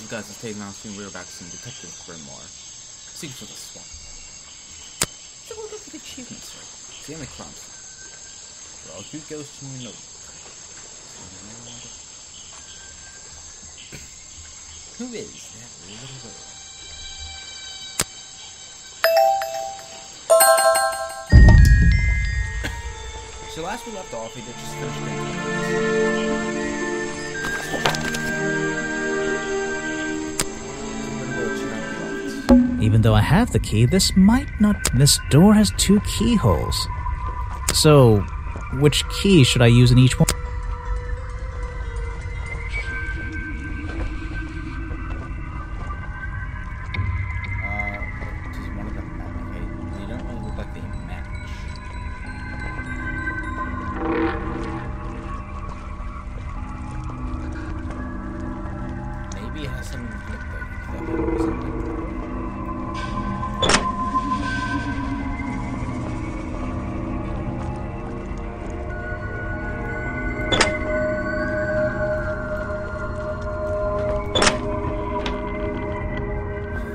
disguised as TAZEDMOUSE, we are back to some Detective Grimoire. Secrets of the Swamp. So we'll go for the achievement, sir. It's the only crime scene. Draw a cute ghost in your notebook. Who is that little girl? So last we left off, we did just finish things. Even though I have the key, this might not... This door has 2 keyholes. So, which key should I use in each one? Does one of them match? Okay, they don't really look like they match. Maybe it has something to do with the holes in the door.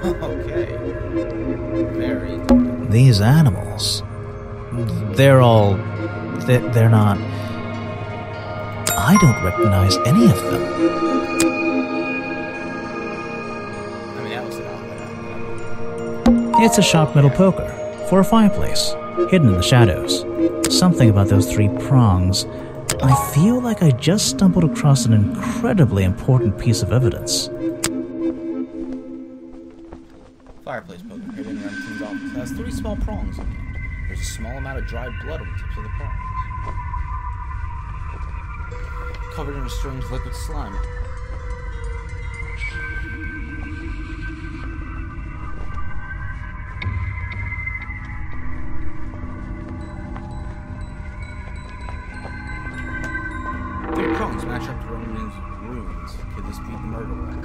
Okay. Very good. These animals... They're all... They're not... I don't recognize any of them. I mean, that was an It's a sharp metal poker for a fireplace, hidden in the shadows. Something about those 3 prongs. I feel like I just stumbled across an incredibly important piece of evidence. fireplace poker hidden in Remington's office. It has 3 small prongs on the end. There's a small amount of dried blood on the tips of the prongs. Covered in a strange liquid slime. Three prongs match up to Remington's runes. Could this be the murder weapon?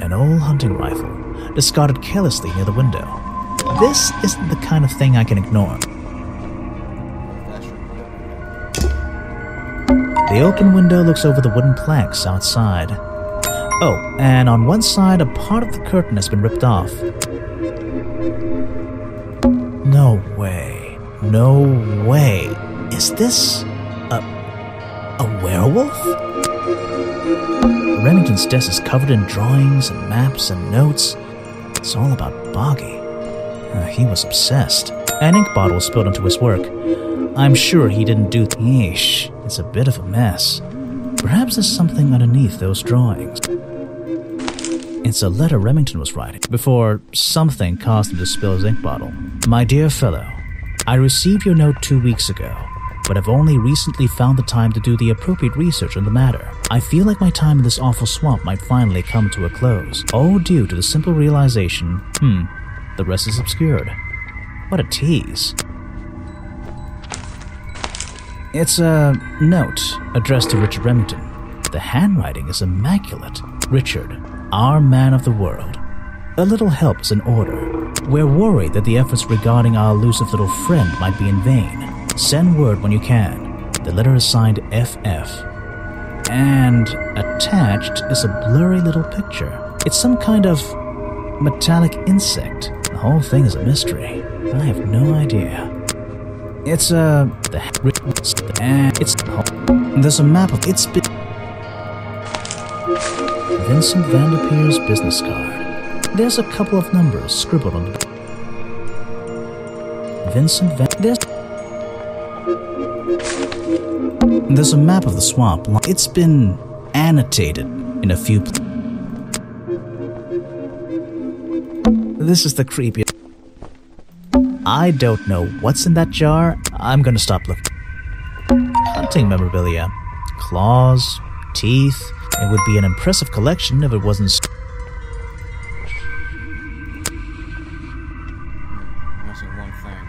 An old hunting rifle, discarded carelessly near the window. This isn't the kind of thing I can ignore. The open window looks over the wooden planks outside. Oh, and on one side, a part of the curtain has been ripped off. No way. No way. Is this a werewolf? Remington's desk is covered in drawings and maps and notes. It's all about Boggy. He was obsessed. An ink bottle spilled into his work. I'm sure he didn't do... Yeesh, it's a bit of a mess. Perhaps there's something underneath those drawings. It's a letter Remington was writing before something caused him to spill his ink bottle. My dear fellow, I received your note 2 weeks ago, but have only recently found the time to do the appropriate research on the matter. I feel like my time in this awful swamp might finally come to a close, all due to the simple realization, the rest is obscured. What a tease. It's a note addressed to Richard Remington. The handwriting is immaculate. Richard, our man of the world. A little help is in order. We're worried that the efforts regarding our elusive little friend might be in vain. Send word when you can. The letter is signed FF. And attached is a blurry little picture. It's some kind of metallic insect. The whole thing is a mystery. I have no idea. It's there's a map of it's been Vincent Vanderpeer's business card. There's a couple of numbers scribbled on the There's a map of the swamp. It's been annotated in a few This is the creepiest. I don't know what's in that jar. I'm gonna stop looking. Hunting memorabilia. Claws, teeth. It would be an impressive collection if it wasn't... Missing one thing.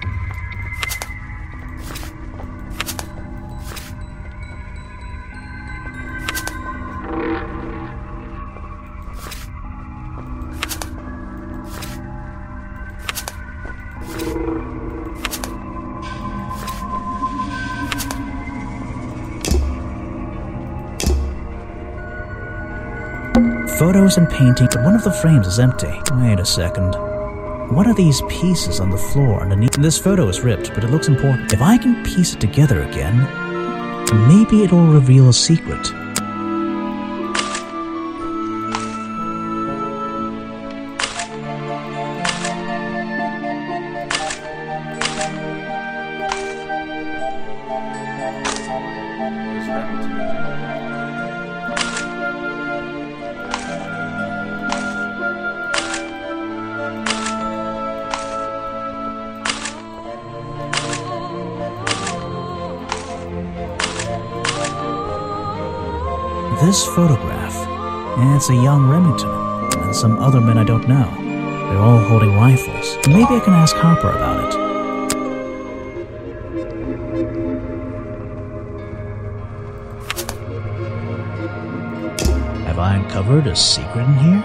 Photos and paintings, but one of the frames is empty. Wait a second. What are these pieces on the floor underneath? This photo is ripped, but it looks important. If I can piece it together again, maybe it'll reveal a secret. This photograph, it's a young Remington, and some other men I don't know. They're all holding rifles. Maybe I can ask Harper about it. Have I uncovered a secret in here?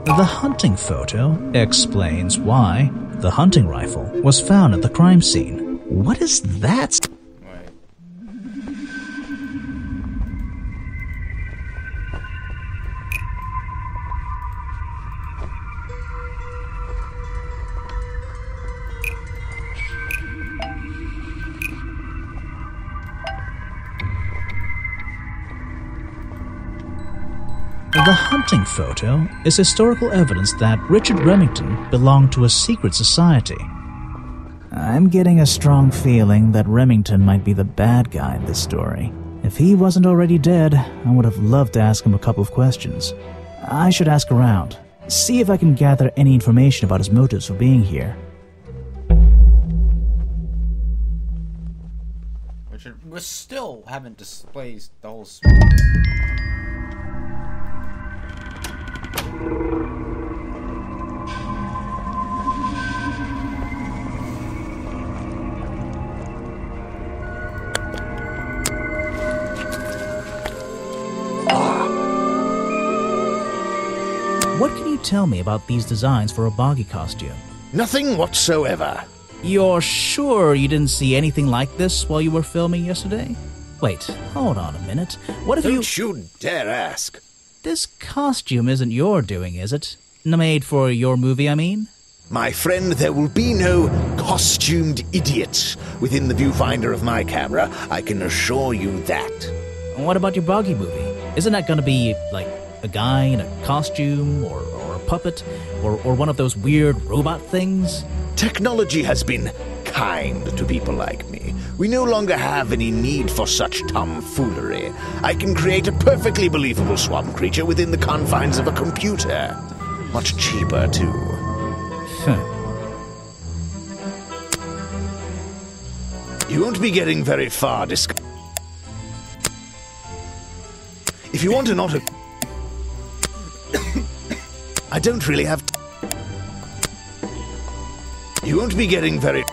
The hunting photo explains why the hunting rifle was found at the crime scene. What is that? Right. The hunting photo is historical evidence that Richard Remington belonged to a secret society. I'm getting a strong feeling that Remington might be the bad guy in this story. If he wasn't already dead, I would have loved to ask him a couple of questions. I should ask around, see if I can gather any information about his motives for being here. Richard, we still haven't displayed the whole What can you tell me about these designs for a boggy costume? Nothing whatsoever. You're sure you didn't see anything like this while you were filming yesterday? Wait, hold on a minute. What if Don't you dare ask. This costume isn't your doing, is it? Made for your movie, I mean? My friend, there will be no costumed idiots within the viewfinder of my camera. I can assure you that. What about your boggy movie? Isn't that gonna be, like, a guy in a costume, or a puppet, or one of those weird robot things? Technology has been kind to people like me. We no longer have any need for such tomfoolery. I can create a perfectly believable swamp creature within the confines of a computer. Much cheaper, too. You won't be getting very far If you want an auto... I don't really have... You won't be getting very...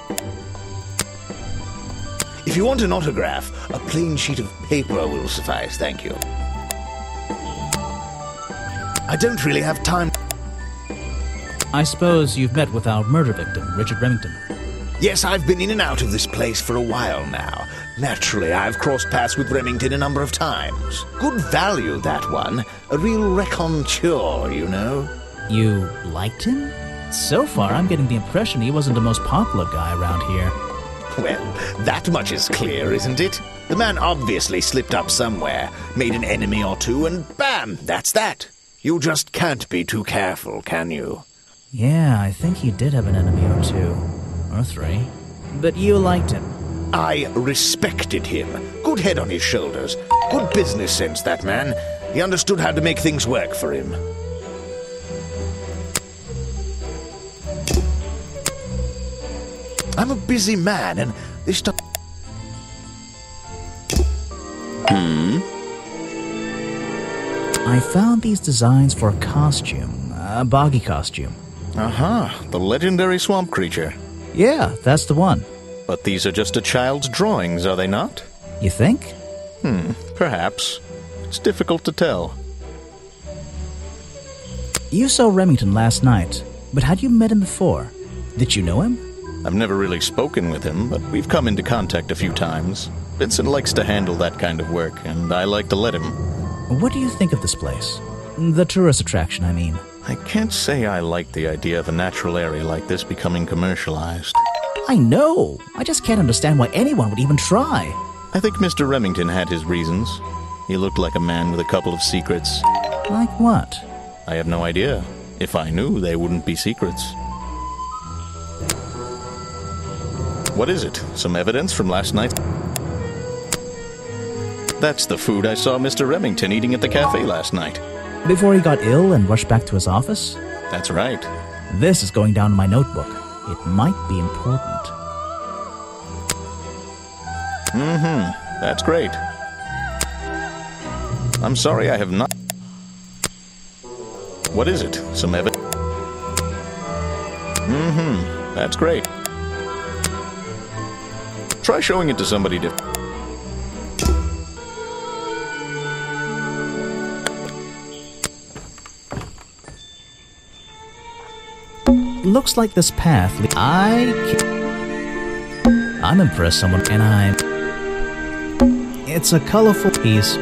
If you want an autograph, a plain sheet of paper will suffice, thank you. I don't really have time... I suppose you've met with our murder victim, Richard Remington. Yes, I've been in and out of this place for a while now. Naturally, I've crossed paths with Remington a number of times. Good value, that one. A real raconteur, you know. You liked him? So far, I'm getting the impression he wasn't the most popular guy around here. Well, that much is clear, isn't it? The man obviously slipped up somewhere, made an enemy or two, and bam, that's that. You just can't be too careful, can you? Yeah, I think he did have an enemy or two. Or three. But you liked him. I respected him. Good head on his shoulders. Good business sense, that man. He understood how to make things work for him. I'm a busy man, and this time... I found these designs for a costume. A boggy costume. The legendary swamp creature. Yeah, that's the one. But these are just a child's drawings, are they not? You think? Perhaps. It's difficult to tell. You saw Remington last night, but had you met him before? Did you know him? I've never really spoken with him, but we've come into contact a few times. Vincent likes to handle that kind of work, and I like to let him. What do you think of this place? The tourist attraction, I mean. I can't say I like the idea of a natural area like this becoming commercialized. I know! I just can't understand why anyone would even try. I think Mr. Remington had his reasons. He looked like a man with a couple of secrets. Like what? I have no idea. If I knew, they wouldn't be secrets. What is it? Some evidence from last night? That's the food I saw Mr. Remington eating at the cafe last night. Before he got ill and rushed back to his office? That's right. This is going down in my notebook. It might be important. That's great. I'm sorry I have not... What is it? Some evidence? That's great. Try showing it to somebody different. Looks like this path I'm impressed someone and it's a colorful piece.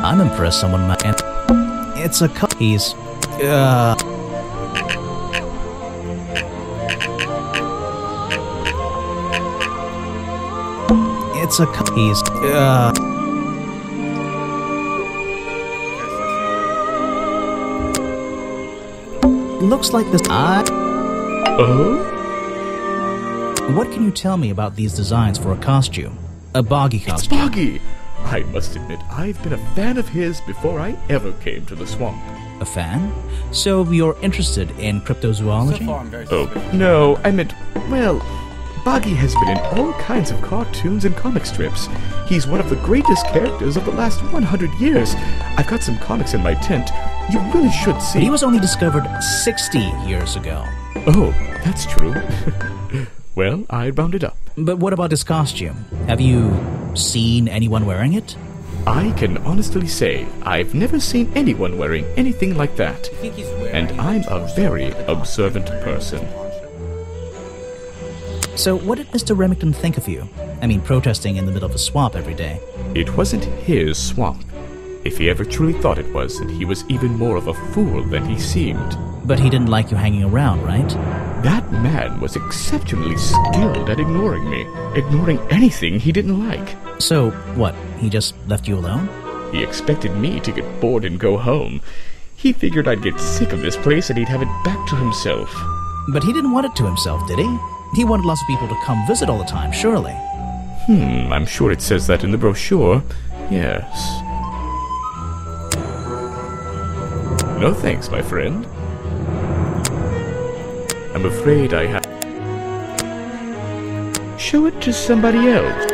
I'm impressed someone might and it's a piece. It's a piece. Looks like this. What can you tell me about these designs for a costume? A boggy costume. It's Boggy! I must admit, I've been a fan of his before I ever came to the swamp. A fan? So you're interested in cryptozoology? So far, I'm very Oh, suspicious. no, I meant, well, Boggy has been in all kinds of cartoons and comic strips. He's one of the greatest characters of the last 100 years. I've got some comics in my tent. You really should see. But he was only discovered 60 years ago. Oh, that's true. Well, I rounded up. But what about his costume? Have you seen anyone wearing it? I can honestly say I've never seen anyone wearing anything like that. I think he's wearing And I'm a very observant person. So what did Mr. Remington think of you? I mean, protesting in the middle of a swamp every day. It wasn't his swamp. If he ever truly thought it was, then he was even more of a fool than he seemed. But he didn't like you hanging around, right? That man was exceptionally skilled at ignoring me. Ignoring anything he didn't like. So, what, he just left you alone? He expected me to get bored and go home. He figured I'd get sick of this place and he'd have it back to himself. But he didn't want it to himself, did he? He wanted lots of people to come visit all the time, surely. I'm sure it says that in the brochure. Yes. No thanks, my friend. I'm afraid I have... Show it to somebody else.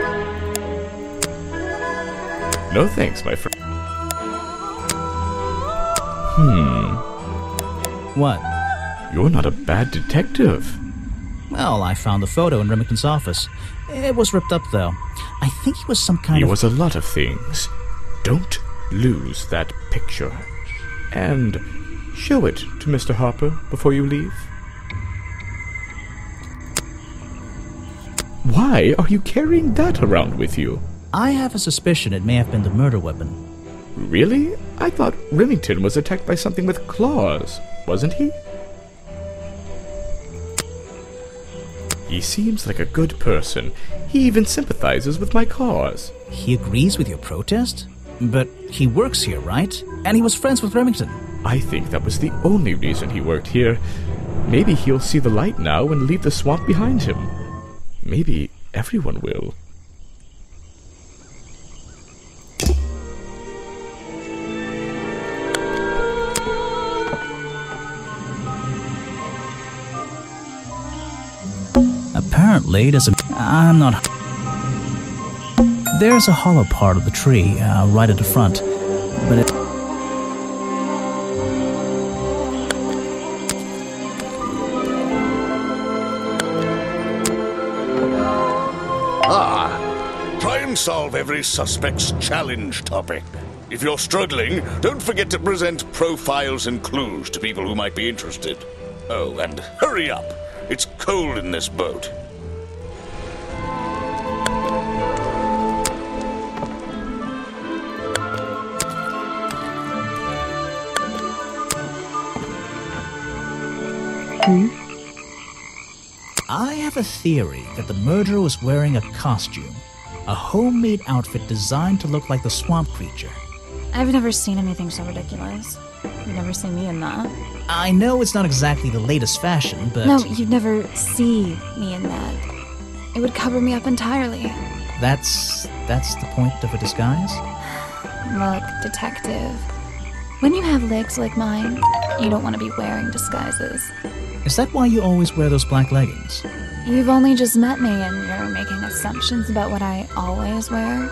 No thanks, my friend. What? You're not a bad detective. Well, I found the photo in Remington's office. It was ripped up, though. I think he was some kind He of... was a lot of things. Don't lose that picture. And show it to Mr. Harper before you leave. Why are you carrying that around with you? I have a suspicion it may have been the murder weapon. Really? I thought Remington was attacked by something with claws, wasn't he? He seems like a good person. He even sympathizes with my cause. He agrees with your protest? But he works here, right? And he was friends with Remington. I think that was the only reason he worked here. Maybe he'll see the light now and leave the swamp behind him. Maybe everyone will. A apparently doesn't... I'm not... There's a hollow part of the tree, right at the front, but it... Try and solve every suspect's challenge topic. If you're struggling, don't forget to present profiles and clues to people who might be interested. Oh, and hurry up. It's cold in this boat. I have a theory that the murderer was wearing a costume. A homemade outfit designed to look like the swamp creature. I've never seen anything so ridiculous. You'd never see me in that. I know it's not exactly the latest fashion, but... No, you'd never see me in that. It would cover me up entirely. That's the point of a disguise? Look, detective. When you have legs like mine, you don't want to be wearing disguises. Is that why you always wear those black leggings? You've only just met me and you're making assumptions about what I always wear.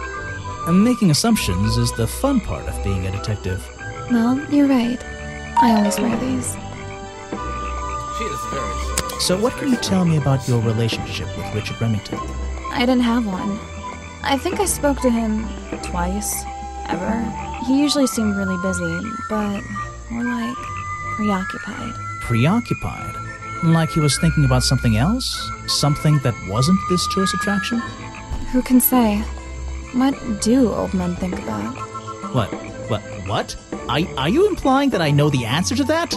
And making assumptions is the fun part of being a detective. Well, you're right. I always wear these. She is very... So what can you tell me about your relationship with Richard Remington? I didn't have one. I think I spoke to him twice, ever. He usually seemed really busy, but more like preoccupied. Preoccupied? Like he was thinking about something else? Something that wasn't this tourist attraction? Who can say? What do old men think about? What? Are you implying that I know the answer to that?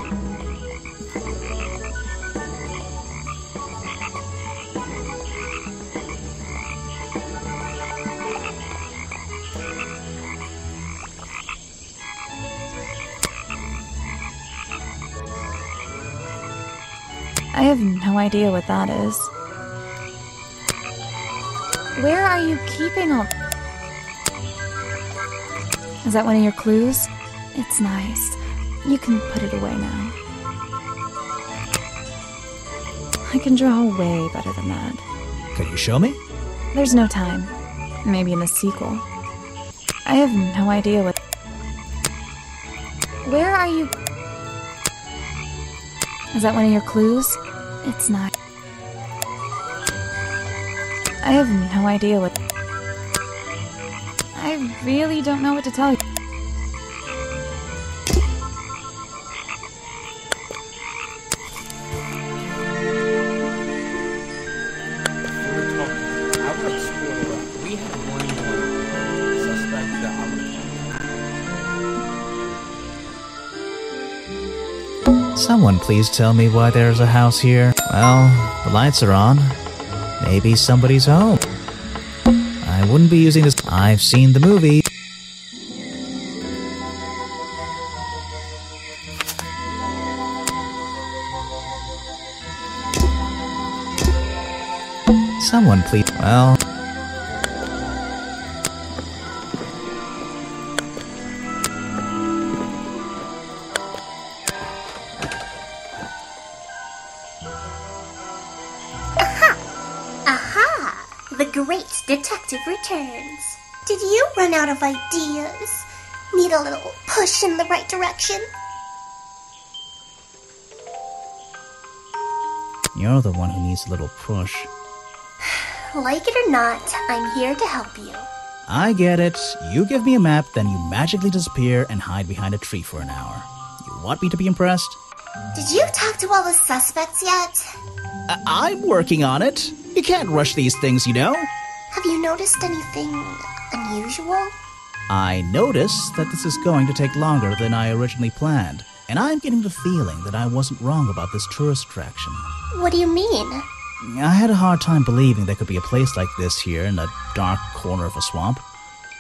I have no idea what that is. Where are you keeping all... Is that one of your clues? It's nice. You can put it away now. I can draw way better than that. Can you show me? There's no time. Maybe in the sequel. I have no idea what... Where are you... Is that one of your clues? It's not. I have no idea what... I really don't know what to tell you. We have one suspect that I want to... Someone please tell me why there's a house here. Well, the lights are on. Maybe somebody's home. I wouldn't be using this. I've seen the movie. Someone please. Well. The great detective returns. Did you run out of ideas? Need a little push in the right direction? You're the one who needs a little push. Like it or not, I'm here to help you. I get it. You give me a map, then you magically disappear and hide behind a tree for an hour. You want me to be impressed? Did you talk to all the suspects yet? I'm working on it. You can't rush these things, you know. Have you noticed anything unusual? I notice that this is going to take longer than I originally planned, and I'm getting the feeling that I wasn't wrong about this tourist attraction. What do you mean? I had a hard time believing there could be a place like this here in a dark corner of a swamp.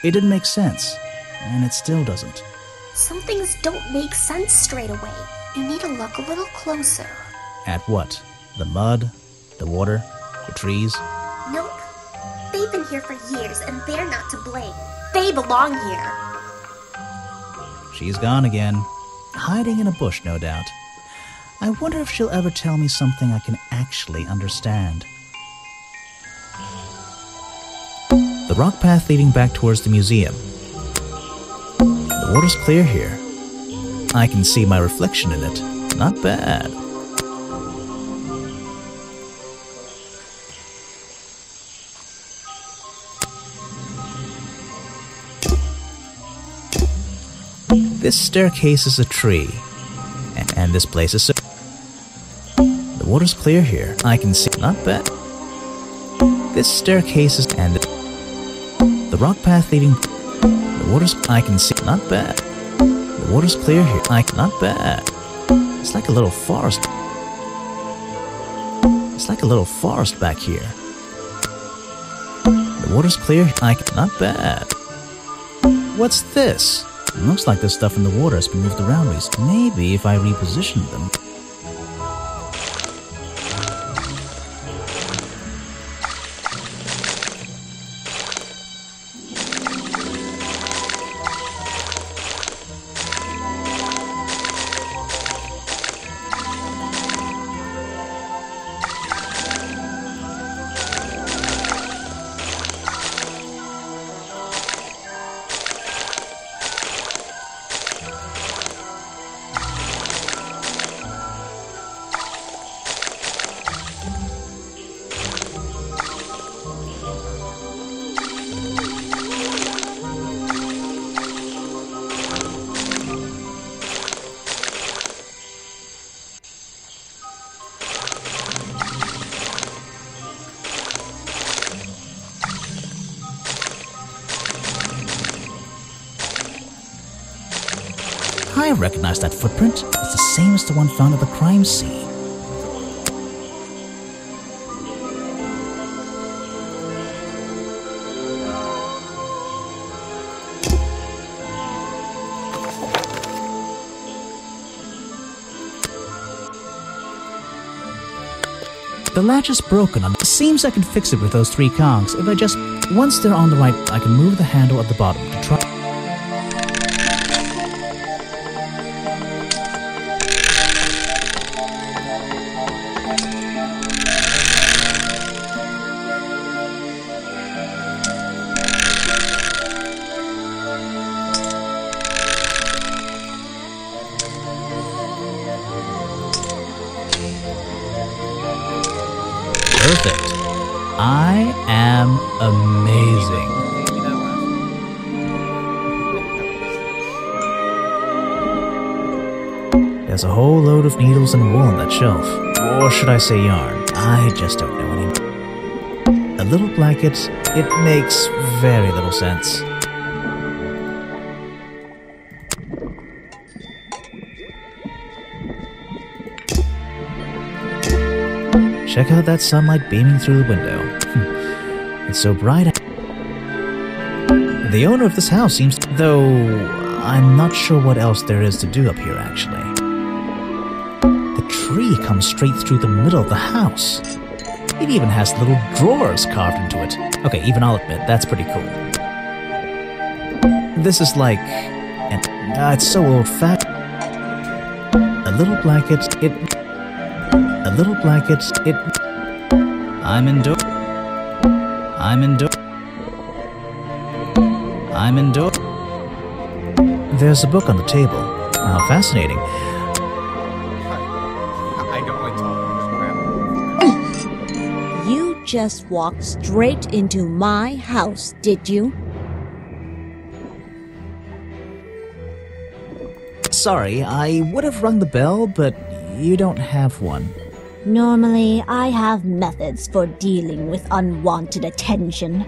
It didn't make sense, and it still doesn't. Some things don't make sense straight away. You need to look a little closer. At what? The mud? The water? The trees? Nope. They've been here for years, and they're not to blame. They belong here. She's gone again. Hiding in a bush, no doubt. I wonder if she'll ever tell me something I can actually understand. rock path leading back towards the museum. The water's clear here. I can see my reflection in it. Not bad. This staircase is a tree, and this place is so... The water's clear here. I can see... Not bad. This staircase is... And the rock path leading... The water's... I can see... Not bad. The water's clear here. Not bad. It's like a little forest. It's like a little forest back here. The water's clear. Not bad. What's this? It looks like this stuff in the water has been moved around recently. Maybe if I repositioned them. I recognize that footprint. It's the same as the one found at the crime scene. The latch is broken. It seems I can fix it with those 3 congs. If I just... Once they're on the right, I can move the handle at the bottom to try... Perfect. I am amazing. There's a whole load of needles and wool on that shelf. Or should I say yarn? I just don't know anymore. A little blanket, it makes very little sense. Check out that sunlight beaming through the window. It's so bright. The owner of this house seems to... Though, I'm not sure what else there is to do up here, actually. The tree comes straight through the middle of the house. It even has little drawers carved into it. Okay, even I'll admit, that's pretty cool. This is like... it's so old-fashioned. A little blanket, it... A little blanket, it... I'm indoors. There's a book on the table. How fascinating. I don't like talking. You just walked straight into my house, did you? Sorry, I would have rung the bell, but you don't have one. Normally, I have methods for dealing with unwanted attention,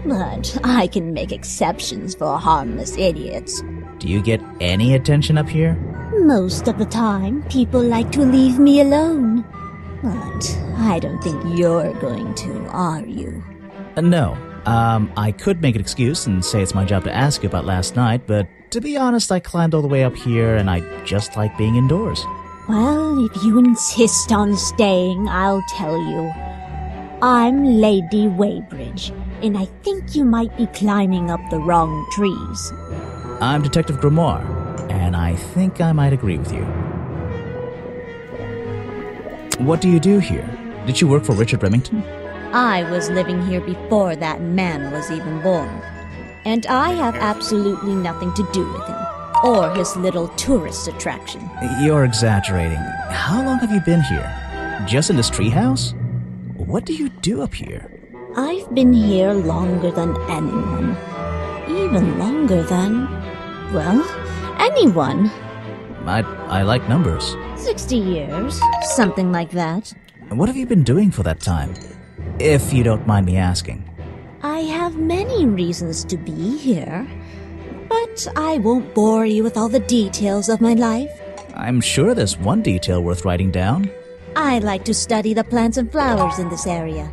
but I can make exceptions for harmless idiots. Do you get any attention up here? Most of the time, people like to leave me alone. But I don't think you're going to, are you? No. I could make an excuse and say it's my job to ask you about last night, but to be honest, I climbed all the way up here and I just like being indoors. Well, if you insist on staying, I'll tell you. I'm Lady Weybridge, and I think you might be climbing up the wrong trees. I'm Detective Grimoire, and I think I might agree with you. What do you do here? Did you work for Richard Remington? I was living here before that man was even born. And I have absolutely nothing to do with him, or his little tourist attraction. You're exaggerating. How long have you been here? Just in this treehouse? What do you do up here? I've been here longer than anyone. Even longer than, well, anyone. I like numbers. 60 years, something like that. What have you been doing for that time? If you don't mind me asking. I have many reasons to be here, but I won't bore you with all the details of my life. I'm sure there's one detail worth writing down. I like to study the plants and flowers in this area.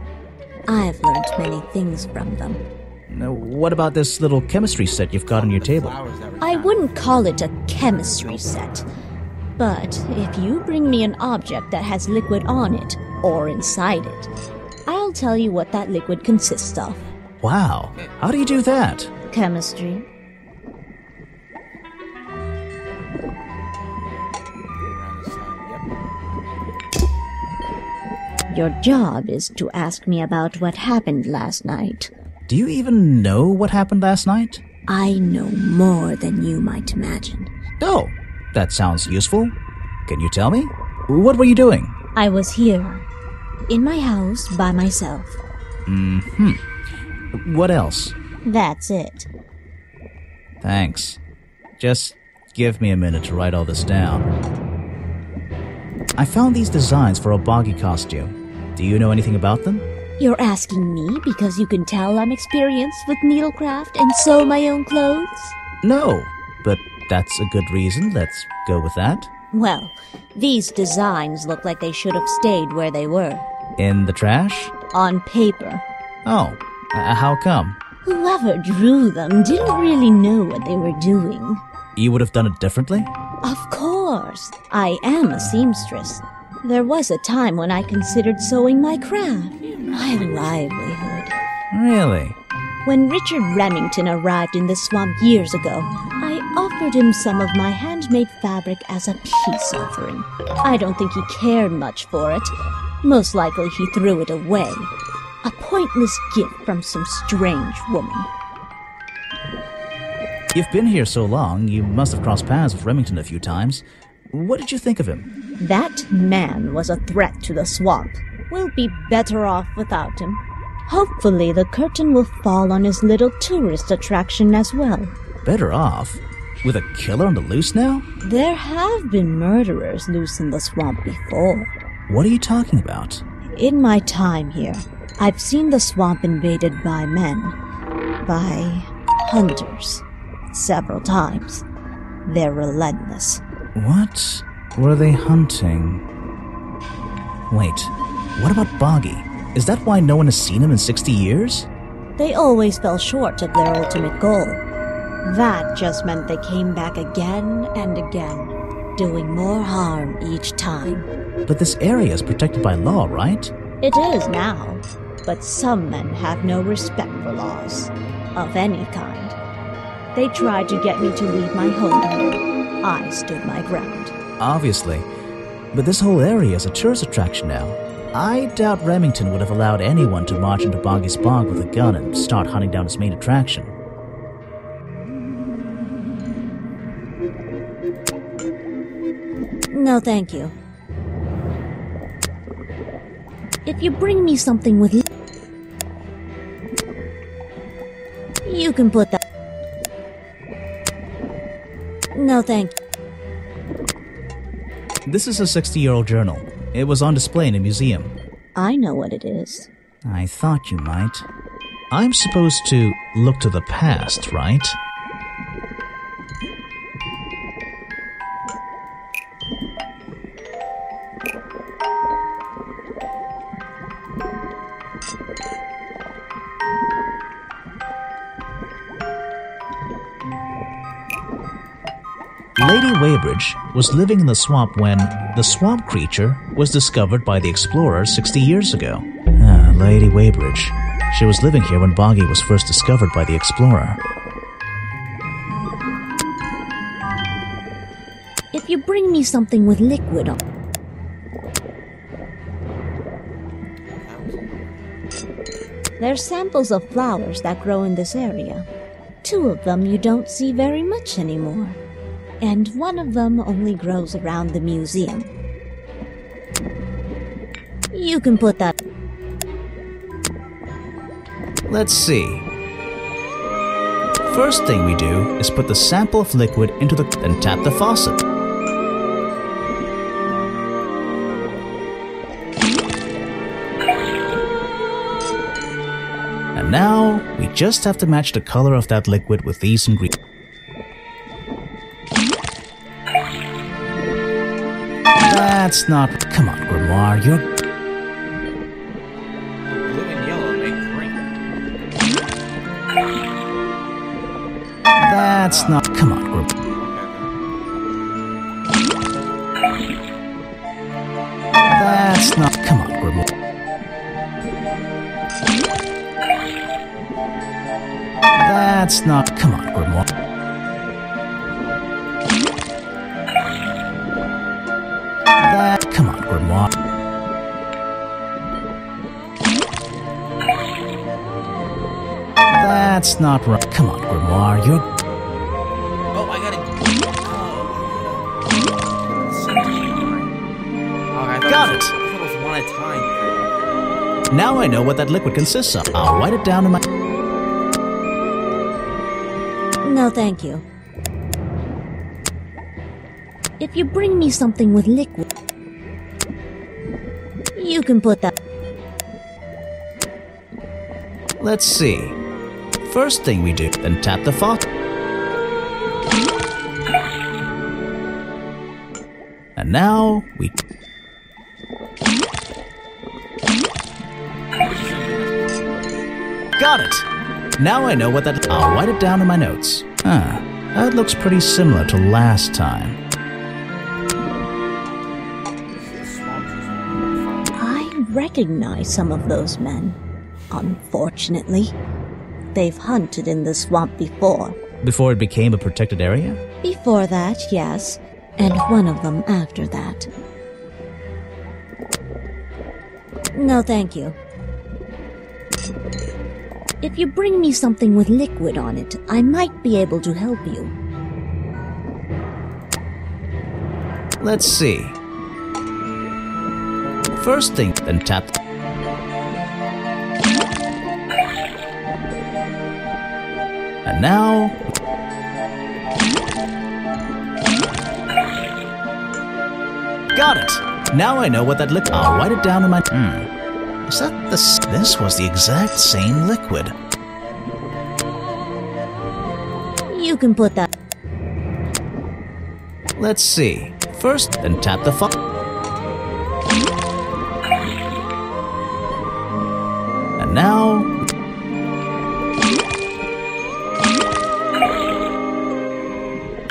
I've learned many things from them. What about this little chemistry set you've got on your table? I wouldn't call it a chemistry set, but if you bring me an object that has liquid on it, or inside it, I'll tell you what that liquid consists of. Wow, how do you do that? Chemistry. Your job is to ask me about what happened last night. Do you even know what happened last night? I know more than you might imagine. Oh, that sounds useful. Can you tell me? What were you doing? I was here, in my house by myself. What else? That's it. Thanks. Just give me a minute to write all this down. I found these designs for a boggy costume. Do you know anything about them? You're asking me because you can tell I'm experienced with needlecraft and sew my own clothes? No, but that's a good reason. Let's go with that. Well, these designs look like they should have stayed where they were. In the trash? On paper. Oh, how come? Whoever drew them didn't really know what they were doing. You would have done it differently? Of course. I am a seamstress. There was a time when I considered sewing my craft, my livelihood. Really? When Richard Remington arrived in this swamp years ago, I offered him some of my handmade fabric as a peace offering. I don't think he cared much for it. Most likely he threw it away. A pointless gift from some strange woman. You've been here so long, you must have crossed paths with Remington a few times. What did you think of him? That man was a threat to the swamp. We'll be better off without him. Hopefully the curtain will fall on his little tourist attraction as well. Better off? With a killer on the loose now? There have been murderers loose in the swamp before. What are you talking about? In my time here, I've seen the swamp invaded by men. By hunters. Several times. They're relentless. What were they hunting? Wait, what about Boggy? Is that why no one has seen him in 60 years? They always fell short of their ultimate goal. That just meant they came back again and again, doing more harm each time. But this area is protected by law, right? It is now, but some men have no respect for laws, of any kind. They tried to get me to leave my home. I stood my ground. Obviously. But this whole area is a tourist attraction now. I doubt Remington would have allowed anyone to march into Boggy's bog with a gun and start hunting down his main attraction. No, thank you. If you bring me something with... You can put that... No, thank you. This is a 60-year-old journal. It was on display in a museum. I know what it is. I thought you might. I'm supposed to look to the past, right? Lady Weybridge was living in the swamp when the swamp creature was discovered by the explorers 60 years ago. Lady Weybridge. She was living here when Boggy was first discovered by the explorer. If you bring me something with liquid on... They're samples of flowers that grow in this area. 2 of them you don't see very much anymore. And 1 of them only grows around the museum. You can put that... Let's see. First thing we do is put the sample of liquid into the... and tap the faucet. And now, we just have to match the color of that liquid with these ingredients. That's not... Come on, Grimoire, you're... Blue and yellow make green. That's not... Come on, Grimoire. That's not... Come on, Grimoire. That's not... Come on, Grimoire. Come on, Grimoire. That's not right. Come on, Grimoire, you're... Oh, I got it. Got it. I thought it was one at a time. Now I know what that liquid consists of. I'll write it down in my... No, thank you. If you bring me something with liquid, you can put that... Let's see. First thing we do, then tap the faucet. And now, we... Got it! Now I know what that... I'll write it down in my notes. That looks pretty similar to last time. I recognize some of those men. Unfortunately, they've hunted in the swamp before. Before it became a protected area? Before that, yes. And 1 of them after that. No, thank you. If you bring me something with liquid on it, I might be able to help you. Let's see. First thing, then tap... And now... Got it! Now I know what that liquid... I'll write it down in my... Is that the... This was the exact same liquid. You can put that... Let's see. First, then tap the faucet. And now...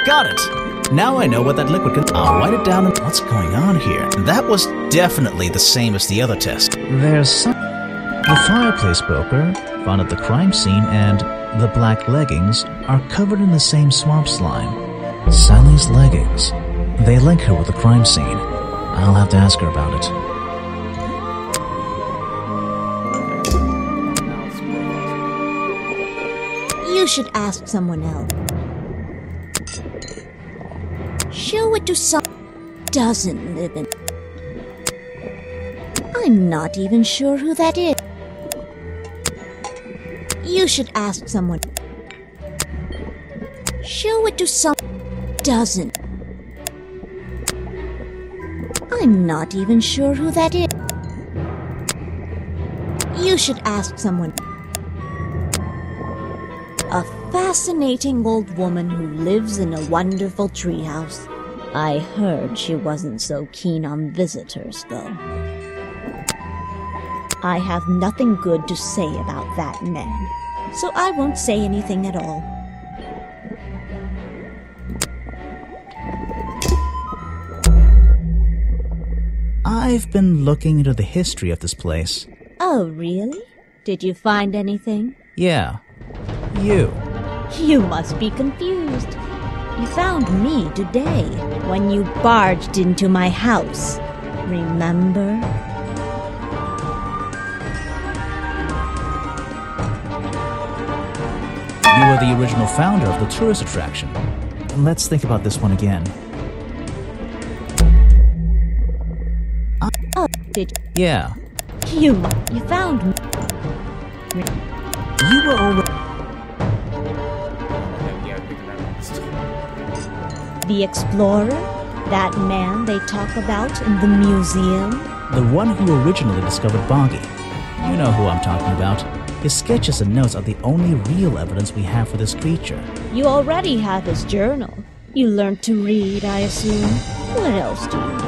Got it! Now I know what that liquid can... I'll write it down. What's going on here? That was definitely the same as the other test. There's some... The fireplace broker found at the crime scene and the black leggings are covered in the same swamp slime. Sally's leggings. They link her with the crime scene. I'll have to ask her about it. You should ask someone else. Show it to some... doesn't live in... I'm not even sure who that is. You should ask someone. Show it to some... doesn't... I'm not even sure who that is. You should ask someone. A fascinating old woman who lives in a wonderful treehouse. I heard she wasn't so keen on visitors, though. I have nothing good to say about that man, so I won't say anything at all. I've been looking into the history of this place. Oh, really? Did you find anything? Yeah. You. You must be confused. You found me today, when you barged into my house. Remember? You were the original founder of the tourist attraction. Let's think about this one again. Oh, did Yeah. you found me? You were already... The explorer? That man they talk about in the museum? The one who originally discovered Boggy. You know who I'm talking about. His sketches and notes are the only real evidence we have for this creature. You already have his journal. You learned to read, I assume. What else do you need?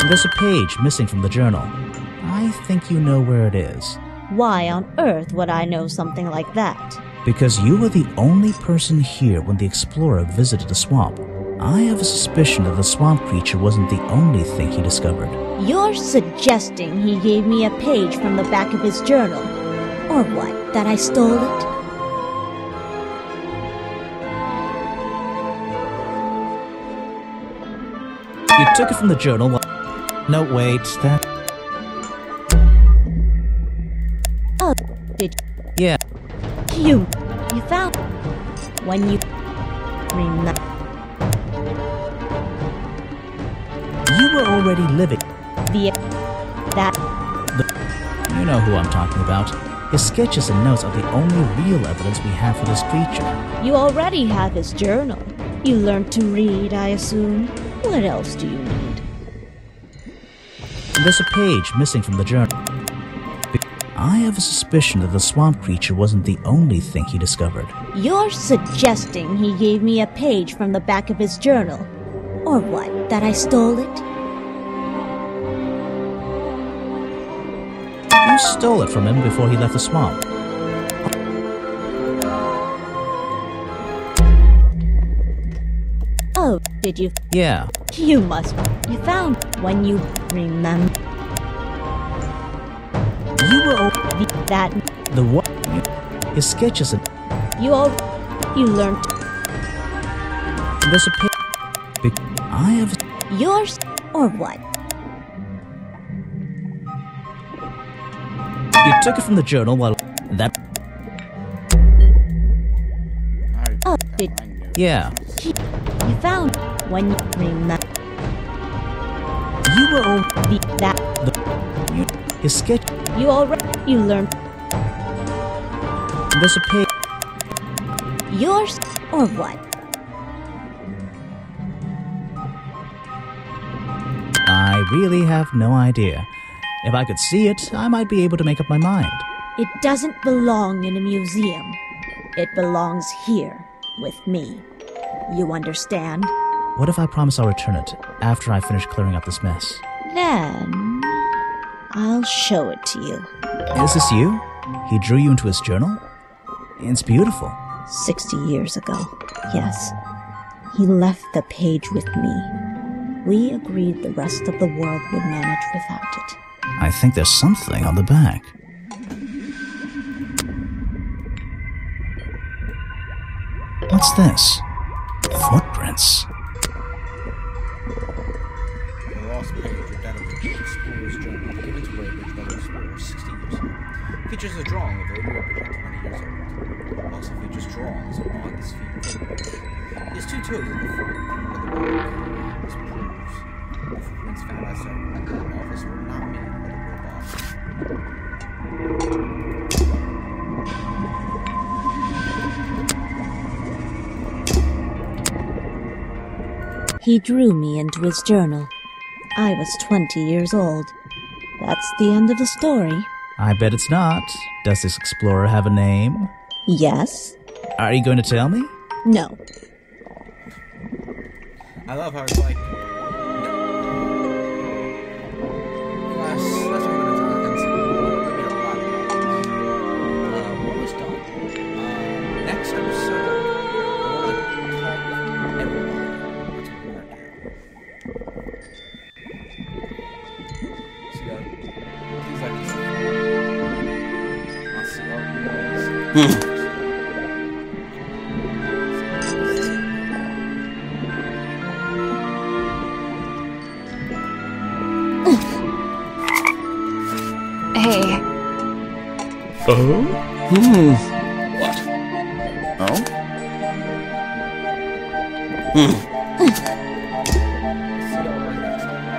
There's a page missing from the journal. I think you know where it is. Why on earth would I know something like that? Because you were the only person here when the explorer visited the swamp. I have a suspicion that the swamp creature wasn't the only thing he discovered. You're suggesting he gave me a page from the back of his journal. Or what, that I stole it? You took it from the journal while... No, wait, that... Oh, did Yeah. you found... When you... remember... You were already living... That... You know who I'm talking about. His sketches and notes are the only real evidence we have for this creature. You already have his journal. You learned to read, I assume. What else do you need? There's a page missing from the journal. I have a suspicion that the swamp creature wasn't the only thing he discovered. You're suggesting he gave me a page from the back of his journal. Or what, that I stole it? You stole it from him before he left the swamp. Oh, did you? Yeah. You must. You found when you remember. You were That. the what? His sketches and... You learned. There's a page... I have... Yours or what? You took it from the journal while... That... Oh, did Yeah. you found when you remember. You were That. his sketch... You learned. There's a page... Yours or what? I really have no idea. If I could see it, I might be able to make up my mind. It doesn't belong in a museum. It belongs here with me. You understand? What if I promise I'll return it after I finish clearing up this mess? Then I'll show it to you. Is this you? He drew you into his journal? It's beautiful. 60 years ago, yes. He left the page with me. We agreed the rest of the world would manage without it. I think there's something on the back. What's this? Footprints. The lost page of that of the explorer's journal given to Weybridge by the explorer 60 years ago. Features a drawing of a Weybridge 20 years old. Also features drawings of Boggy's feet. He has two toes in the front, but the back is bruised. The footprints found outside the office were not made by the real Boggy. He drew me into his journal. I was 20 years old. That's the end of the story. I bet it's not. Does this explorer have a name? Yes? Are you going to tell me? No. I love how it's like, no. That's what I'm going to do. And so, we'll get a lot of problems. We're almost done. Next episode, I want to talk with everybody. That's what we're going to do. So, things like this. I'll see all you guys. Hey, Oh? What? Oh? See y'all right next time.